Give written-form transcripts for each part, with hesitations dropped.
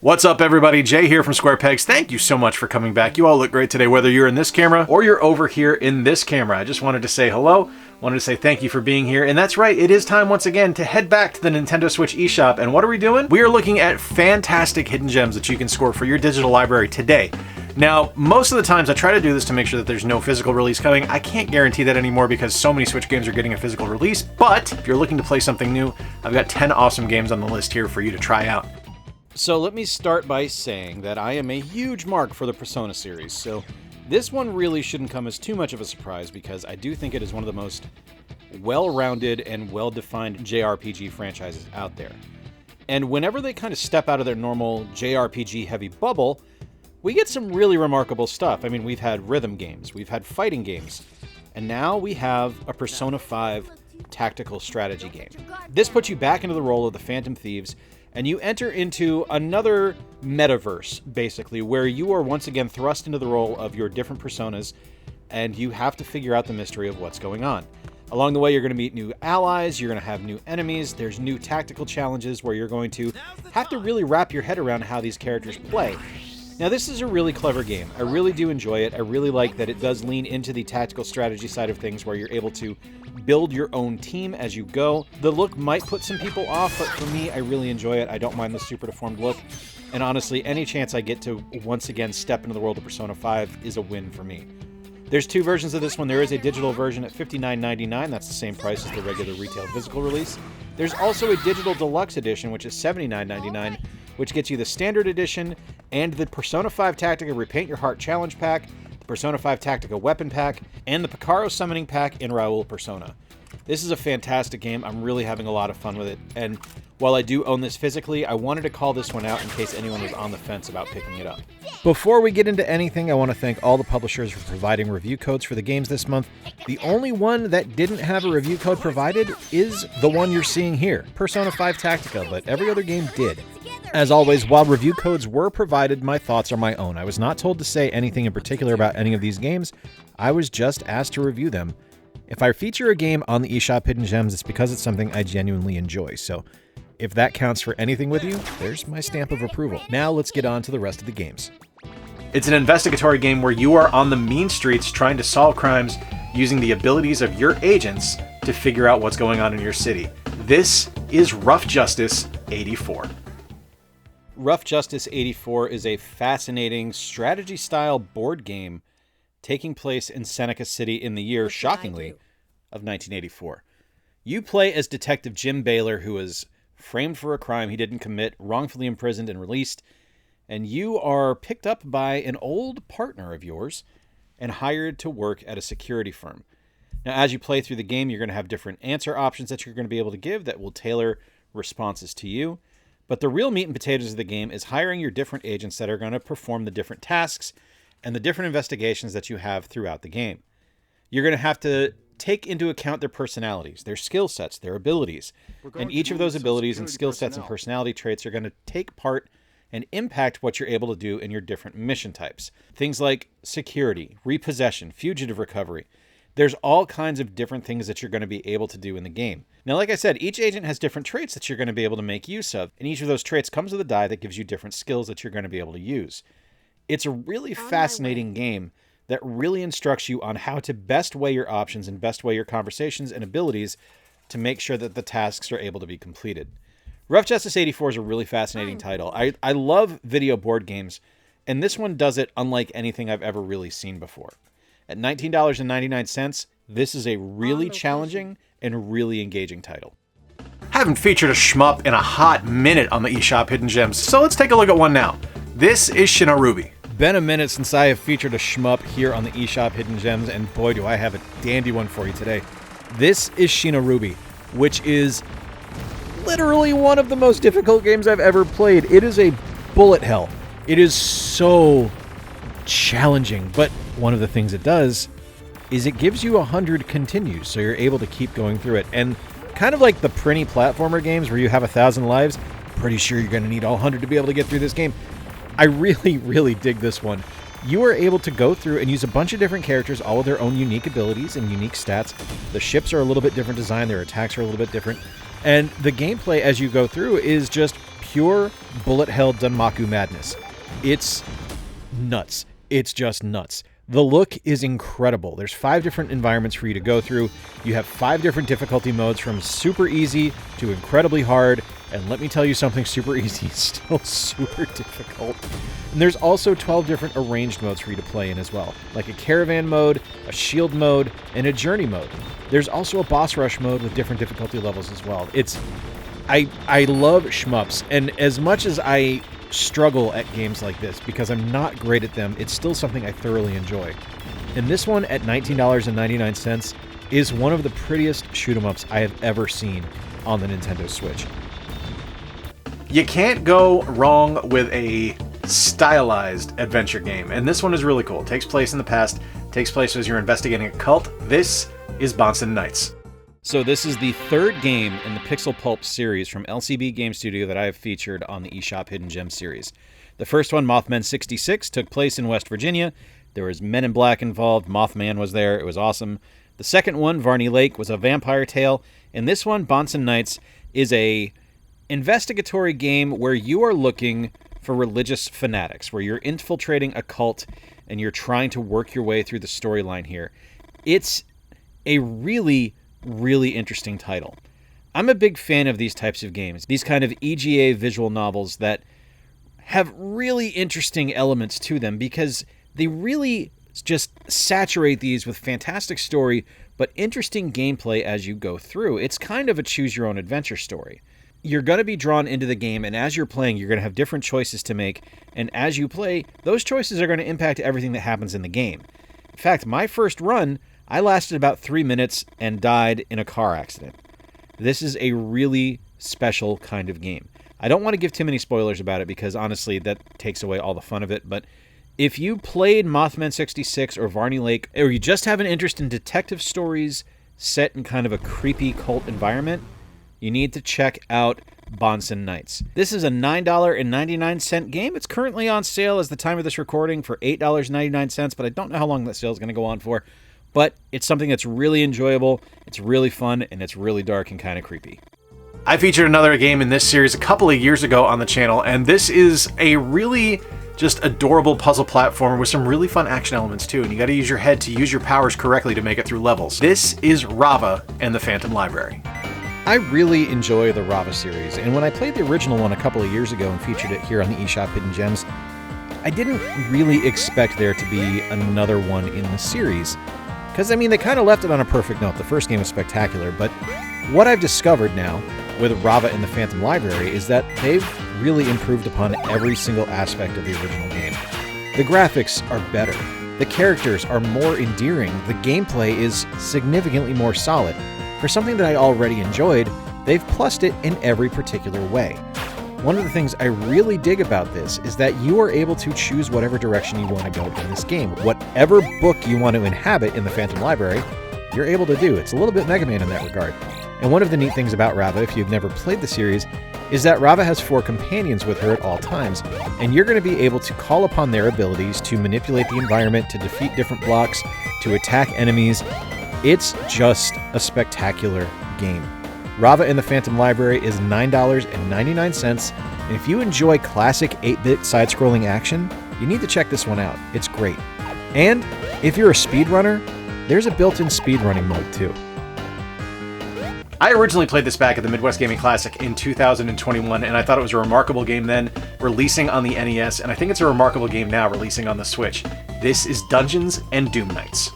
What's up, everybody? Jay here from Square Pegs. Thank you so much for coming back. You all look great today, whether you're in this camera or you're over here in this camera. I just wanted to say hello, wanted to say thank you for being here. And that's right, it is time once again to head back to the Nintendo Switch Eshop. And what are we doing? We are looking at fantastic hidden gems that you can score for your digital library today. Now, most of the times I try to do this to make sure that there's no physical release coming. I can't guarantee that anymore because so many Switch games are getting a physical release, but if you're looking to play something new, I've got 10 awesome games on the list here for you to try out. So let me start by saying that I am a huge mark for the Persona series, so this one really shouldn't come as too much of a surprise because I do think it is one of the most well-rounded and well-defined JRPG franchises out there. And whenever they kind of step out of their normal JRPG-heavy bubble, we get some really remarkable stuff. I mean, we've had rhythm games, we've had fighting games, and now we have a Persona 5 tactical strategy game. This puts you back into the role of the Phantom Thieves, and you enter into another metaverse, basically, where you are once again thrust into the role of your different personas, and you have to figure out the mystery of what's going on. Along the way, you're going to meet new allies, you're going to have new enemies, there's new tactical challenges where you're going to have to really wrap your head around how these characters play. Now, this is a really clever game. I really do enjoy it. I really like that it does lean into the tactical strategy side of things where you're able to build your own team as you go. The look might put some people off, but for me, I really enjoy it. I don't mind the super deformed look. And honestly, any chance I get to once again step into the world of Persona 5 is a win for me. There's two versions of this one. There is a digital version at $59.99. That's the same price as the regular retail physical release. There's also a digital deluxe edition, which is $79.99, which gets you the standard edition and the Persona 5 Tactica Repaint Your Heart Challenge Pack, the Persona 5 Tactica Weapon Pack, and the Picaro Summoning Pack in Raoul Persona. This is a fantastic game. I'm really having a lot of fun with it, and while I do own this physically, I wanted to call this one out in case anyone was on the fence about picking it up. Before we get into anything, I want to thank all the publishers for providing review codes for the games this month. The only one that didn't have a review code provided is the one you're seeing here, Persona 5 Tactica, but every other game did. As always, while review codes were provided, my thoughts are my own. I was not told to say anything in particular about any of these games. I was just asked to review them. If I feature a game on the eShop Hidden Gems, it's because it's something I genuinely enjoy. So if that counts for anything with you, there's my stamp of approval. Now let's get on to the rest of the games. It's an investigatory game where you are on the mean streets trying to solve crimes using the abilities of your agents to figure out what's going on in your city. This is Rough Justice 84. Rough Justice 84 is a fascinating strategy-style board game taking place in Seneca City in the year, shockingly, of 1984. You play as Detective Jim Baylor, who is framed for a crime he didn't commit, wrongfully imprisoned and released, and you are picked up by an old partner of yours and hired to work at a security firm. Now, as you play through the game, you're going to have different answer options that you're going to be able to give that will tailor responses to you. But the real meat and potatoes of the game is hiring your different agents that are going to perform the different tasks and the different investigations that you have throughout the game. You're going to have to take into account their personalities, their skill sets, their abilities. And each of those abilities and skill sets and personality traits are going to take part and impact what you're able to do in your different mission types. Things like security, repossession, fugitive recovery. There's all kinds of different things that you're going to be able to do in the game. Now, like I said, each agent has different traits that you're going to be able to make use of, and each of those traits comes with a die that gives you different skills that you're going to be able to use. It's a really fascinating game that really instructs you on how to best weigh your options and best weigh your conversations and abilities to make sure that the tasks are able to be completed. Rough Justice 84 is a really fascinating title. I love video board games, and this one does it unlike anything I've ever really seen before. At $19.99, this is a really challenging and really engaging title. Haven't featured a shmup in a hot minute on the eShop Hidden Gems, so let's take a look at one now. This is Shinorubi. Been a minute since I have featured a shmup here on the eShop Hidden Gems, and boy do I have a dandy one for you today. This is Shinorubi, which is literally one of the most difficult games I've ever played. It is a bullet hell. It is so challenging, but one of the things it does is it gives you 100 continues, so you're able to keep going through it. And kind of like the Prinny platformer games where you have 1,000 lives, pretty sure you're going to need all 100 to be able to get through this game. I really, really dig this one. You are able to go through and use a bunch of different characters, all with their own unique abilities and unique stats. The ships are a little bit different design, their attacks are a little bit different, and the gameplay as you go through is just pure bullet hell Danmaku madness. It's nuts. It's just nuts. The look is incredible. There's 5 different environments for you to go through. You have 5 different difficulty modes from super easy to incredibly hard. And let me tell you something, super easy is still super difficult. And there's also 12 different arranged modes for you to play in as well, like a caravan mode, a shield mode, and a journey mode. There's also a boss rush mode with different difficulty levels as well. I love shmups, and as much as I struggle at games like this because I'm not great at them, it's still something I thoroughly enjoy. And this one at $19.99 is one of the prettiest shoot-em-ups I have ever seen on the Nintendo Switch. You can't go wrong with a stylized adventure game, and this one is really cool. It takes place in the past, takes place as you're investigating a cult. This is Bahnsen Knights. So this is the 3rd game in the Pixel Pulp series from LCB Game Studio that I have featured on the eShop Hidden Gem series. The first one, Mothman 66, took place in West Virginia. There was Men in Black involved. Mothman was there. It was awesome. The second one, Varney Lake, was a vampire tale. And this one, Bahnsen Knights, is a investigatory game where you are looking for religious fanatics, where you're infiltrating a cult and you're trying to work your way through the storyline here. It's a really interesting title. I'm a big fan of these types of games, these kind of EGA visual novels that have really interesting elements to them because they really just saturate these with fantastic story, but interesting gameplay as you go through. It's kind of a choose-your-own-adventure story. You're going to be drawn into the game, and as you're playing, you're going to have different choices to make, and as you play, those choices are going to impact everything that happens in the game. In fact, my first run, I lasted about 3 minutes and died in a car accident. This is a really special kind of game. I don't want to give too many spoilers about it because honestly that takes away all the fun of it, but if you played Mothman 66 or Varney Lake, or you just have an interest in detective stories set in kind of a creepy cult environment, you need to check out Bahnsen Knights. This is a $9.99 game. It's currently on sale as the time of this recording for $8.99, but I don't know how long that sale is going to go on for. But it's something that's really enjoyable, it's really fun, and it's really dark and kind of creepy. I featured another game in this series a couple of years ago on the channel, and this is a really just adorable puzzle platformer with some really fun action elements too, and you gotta use your head to use your powers correctly to make it through levels. This is Ravva and the Phantom Library. I really enjoy the Ravva series, and when I played the original one a couple of years ago and featured it here on the eShop Hidden Gems, I didn't really expect there to be another one in the series. Because, I mean, they kind of left it on a perfect note. The first game was spectacular, but what I've discovered now with Ravva and the Phantom Library is that they've really improved upon every single aspect of the original game. The graphics are better. The characters are more endearing. The gameplay is significantly more solid. For something that I already enjoyed, they've plussed it in every particular way. One of the things I really dig about this is that you are able to choose whatever direction you want to go in this game. Whatever book you want to inhabit in the Phantom Library, you're able to do. It's a little bit Mega Man in that regard. And one of the neat things about Ravva, if you've never played the series, is that Ravva has 4 companions with her at all times, and you're going to be able to call upon their abilities to manipulate the environment, to defeat different blocks, to attack enemies. It's just a spectacular game. Ravva and the Phantom Library is $9.99, and if you enjoy classic 8-bit side-scrolling action, you need to check this one out. It's great. And if you're a speedrunner, there's a built-in speedrunning mode too. I originally played this back at the Midwest Gaming Classic in 2021, and I thought it was a remarkable game then, releasing on the NES, and I think it's a remarkable game now, releasing on the Switch. This is Dungeons and Doomknights.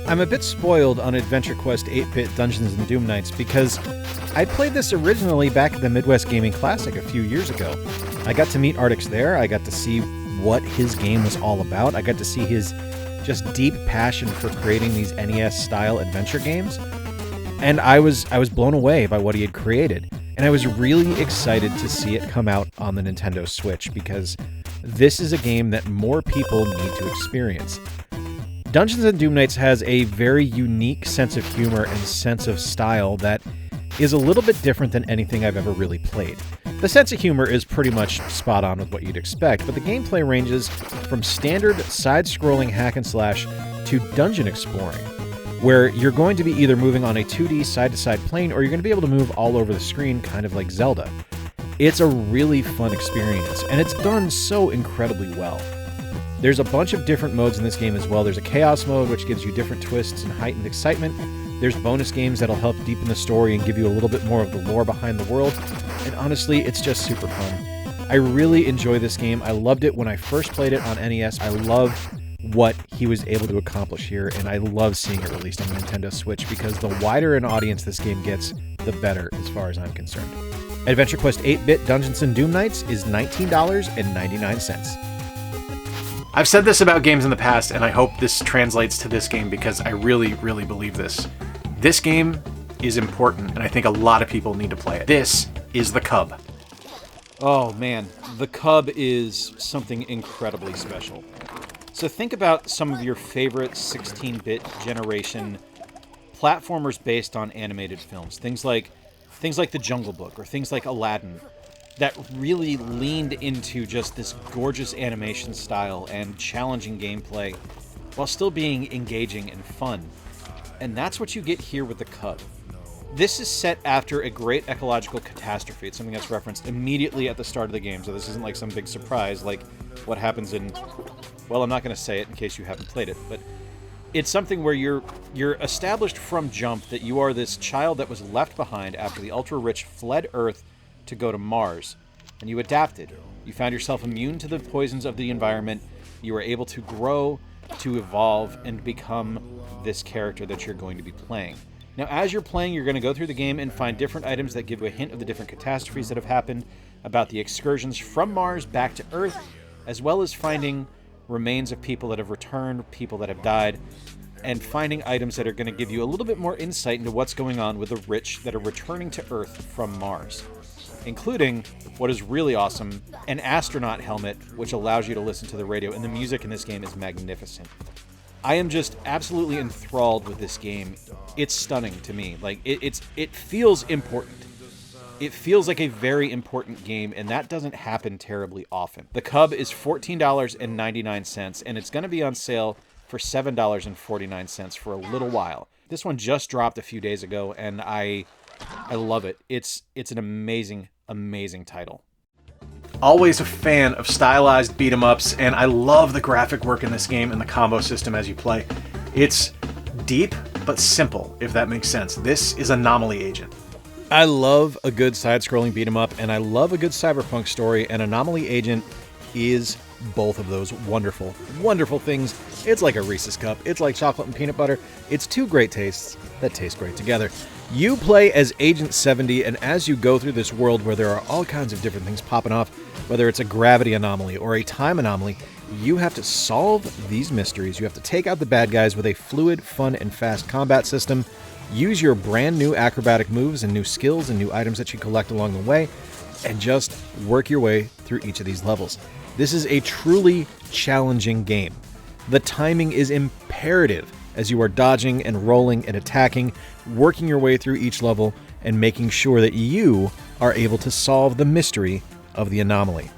I'm a bit spoiled on Adventure Quest 8-bit Dungeons and Doomknights because I played this originally back at the Midwest Gaming Classic a few years ago. I got to meet Artix there, I got to see what his game was all about, I got to see his just deep passion for creating these NES-style adventure games, and I was blown away by what he had created. And I was really excited to see it come out on the Nintendo Switch because this is a game that more people need to experience. Dungeons & Doomknights has a very unique sense of humor and sense of style that is a little bit different than anything I've ever really played. The sense of humor is pretty much spot on with what you'd expect, but the gameplay ranges from standard side-scrolling hack and slash to dungeon exploring, where you're going to be either moving on a 2D side-to-side plane or you're going to be able to move all over the screen, kind of like Zelda. It's a really fun experience, and it's done so incredibly well. There's a bunch of different modes in this game as well. There's a chaos mode, which gives you different twists and heightened excitement. There's bonus games that'll help deepen the story and give you a little bit more of the lore behind the world. And honestly, it's just super fun. I really enjoy this game. I loved it when I first played it on NES. I love what he was able to accomplish here, and I love seeing it released on the Nintendo Switch because the wider an audience this game gets, the better as far as I'm concerned. Adventure Quest 8-Bit Dungeons & Doomknights is $19.99. I've said this about games in the past, and I hope this translates to this game because I really, really believe this. This game is important, and I think a lot of people need to play it. This is the Cub. Oh man, the Cub is something incredibly special. So think about some of your favorite 16-bit generation platformers based on animated films. Things like The Jungle Book or things like Aladdin that really leaned into just this gorgeous animation style and challenging gameplay while still being engaging and fun. And that's what you get here with the Cub. This is set after a great ecological catastrophe. It's something that's referenced immediately at the start of the game, so this isn't like some big surprise like what happens in... Well, I'm not going to say it in case you haven't played it, but it's something where you're established from jump that you are this child that was left behind after the ultra-rich fled Earth to go to Mars, and you adapted. You found yourself immune to the poisons of the environment. You were able to grow, to evolve, and become this character that you're going to be playing. Now, as you're playing, you're going to go through the game and find different items that give you a hint of the different catastrophes that have happened, about the excursions from Mars back to Earth, as well as finding remains of people that have returned, people that have died, and finding items that are going to give you a little bit more insight into what's going on with the rich that are returning to Earth from Mars, including, what is really awesome, an astronaut helmet, which allows you to listen to the radio, and the music in this game is magnificent. I am just absolutely enthralled with this game. It's stunning to me. Like, it feels important. It feels like a very important game, and that doesn't happen terribly often. The Cub is $14.99, and it's going to be on sale for $7.49 for a little while. This one just dropped a few days ago, and I love it. It's an amazing, amazing title. Always a fan of stylized beat-em-ups, and I love the graphic work in this game and the combo system as you play. It's deep, but simple, if that makes sense. This is Anomaly Agent. I love a good side-scrolling beat-em-up, and I love a good cyberpunk story, and Anomaly Agent is both of those wonderful, wonderful things. It's like a Reese's Cup. It's like chocolate and peanut butter. It's two great tastes that taste great together. You play as Agent 70, and as you go through this world where there are all kinds of different things popping off, whether it's a gravity anomaly or a time anomaly, you have to solve these mysteries. You have to take out the bad guys with a fluid, fun, and fast combat system. Use your brand new acrobatic moves and new skills and new items that you collect along the way, and just work your way through each of these levels. This is a truly challenging game. The timing is imperative as you are dodging and rolling and attacking, working your way through each level, and making sure that you are able to solve the mystery of the anomaly.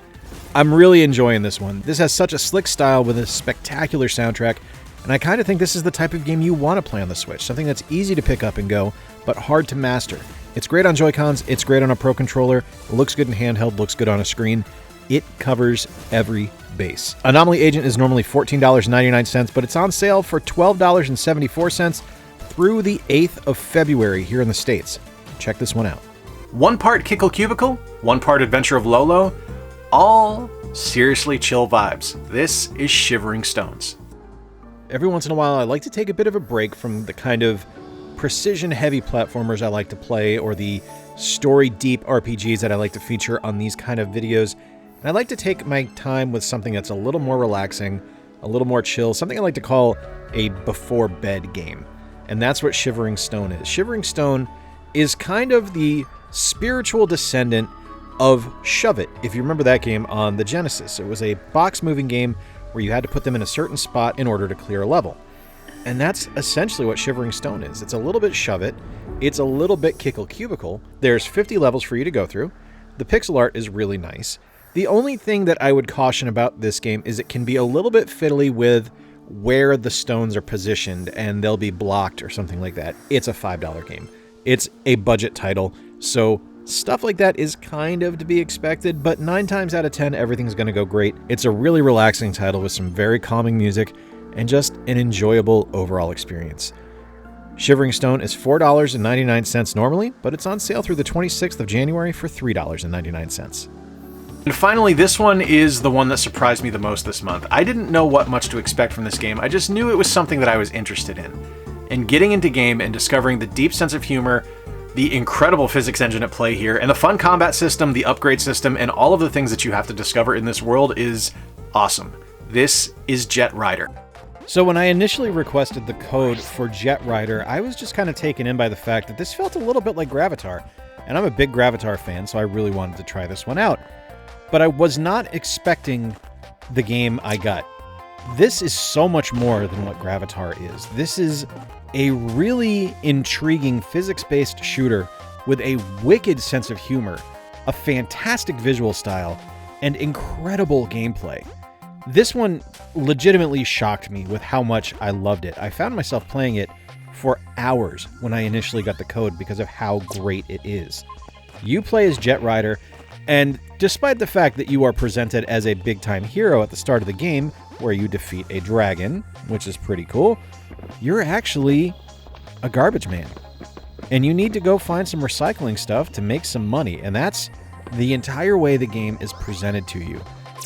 I'm really enjoying this one. This has such a slick style with a spectacular soundtrack, and I kind of think this is the type of game you want to play on the Switch, something that's easy to pick up and go, but hard to master. It's great on Joy-Cons, it's great on a Pro Controller, it looks good in handheld, looks good on a screen. It covers every base. Anomaly Agent is normally $14.99, but it's on sale for $12.74 through the 8th of February here in the States. Check this one out. 1 part Kickle Cubicle, 1 part Adventure of Lolo, all seriously chill vibes. This is Shivering Stones. Every once in a while, I like to take a bit of a break from the kind of precision-heavy platformers I like to play, or the story-deep RPGs that I like to feature on these kind of videos. And I like to take my time with something that's a little more relaxing, a little more chill, something I like to call a before-bed game. And that's what Shivering Stone is. Shivering Stone is kind of the spiritual descendant of Shove It, if you remember that game on the Genesis. It was a box-moving game where you had to put them in a certain spot in order to clear a level. And that's essentially what Shivering Stone is. It's a little bit Shove It. It's a little bit Kickle Cubicle. There's 50 levels for you to go through. The pixel art is really nice. The only thing that I would caution about this game is it can be a little bit fiddly with where the stones are positioned, and they'll be blocked or something like that. It's a $5 game. It's a budget title, so Stuff like that is kind of to be expected, but 9 times out of 10, everything's going to go great. It's a really relaxing title with some very calming music and just an enjoyable overall experience. Shivering Stone is $4.99 normally, but it's on sale through the 26th of January for $3.99. And finally, this one is the one that surprised me the most this month. I didn't know what much to expect from this game. I just knew it was something that I was interested in. And getting into game and discovering the deep sense of humor, the incredible physics engine at play here, and the fun combat system, the upgrade system, and all of the things that you have to discover in this world is awesome. This is Jett Rider. So when I initially requested the code for Jett Rider, I was just kind of taken in by the fact that this felt a little bit like Gravatar. And I'm a big Gravatar fan, so I really wanted to try this one out. But I was not expecting the game I got. This is so much more than what Gravatar is. This is a really intriguing physics-based shooter with a wicked sense of humor, a fantastic visual style, and incredible gameplay. This one legitimately shocked me with how much I loved it. I found myself playing it for hours when I initially got the code because of how great it is. You play as Jett Rider, and despite the fact that you are presented as a big-time hero at the start of the game, where you defeat a dragon, which is pretty cool, you're actually a garbage man. And you need to go find some recycling stuff to make some money, and that's the entire way the game is presented to you.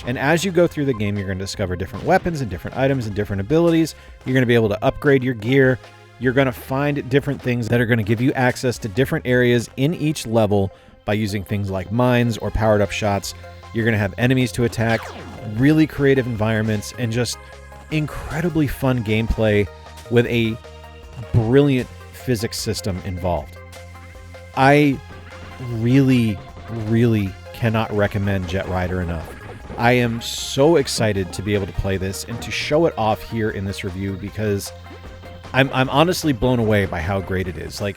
And as you go through the game, you're going to discover different weapons and different items and different abilities. You're going to be able to upgrade your gear. You're going to find different things that are going to give you access to different areas in each level by using things like mines or powered-up shots. You're going to have enemies to attack, really creative environments, and just incredibly fun gameplay with a brilliant physics system involved. I really, really cannot recommend Jett Rider enough. I am so excited to be able to play this and to show it off here in this review because I'm honestly blown away by how great it is. Like,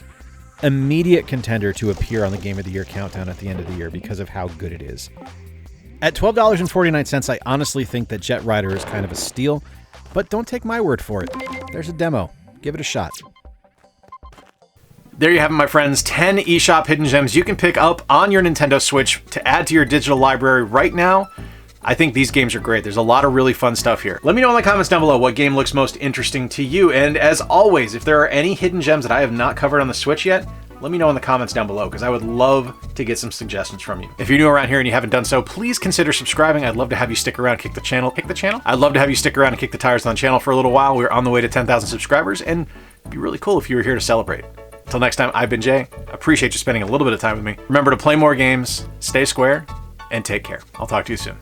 immediate contender to appear on the Game of the Year countdown at the end of the year because of how good it is. At $12.49, I honestly think that Jett Rider is kind of a steal, but don't take my word for it. There's a demo. Give it a shot. There you have it, my friends. 10 eShop hidden gems you can pick up on your Nintendo Switch to add to your digital library right now. I think these games are great. There's a lot of really fun stuff here. Let me know in the comments down below what game looks most interesting to you. And as always, if there are any hidden gems that I have not covered on the Switch yet, let me know in the comments down below because I would love to get some suggestions from you. If you're new around here and you haven't done so, please consider subscribing. I'd love to have you stick around, kick the channel. I'd love to have you stick around and kick the tires on the channel for a little while. We're on the way to 10,000 subscribers, and it'd be really cool if you were here to celebrate. Until next time, I've been Jay. Appreciate you spending a little bit of time with me. Remember to play more games, stay square, and take care. I'll talk to you soon.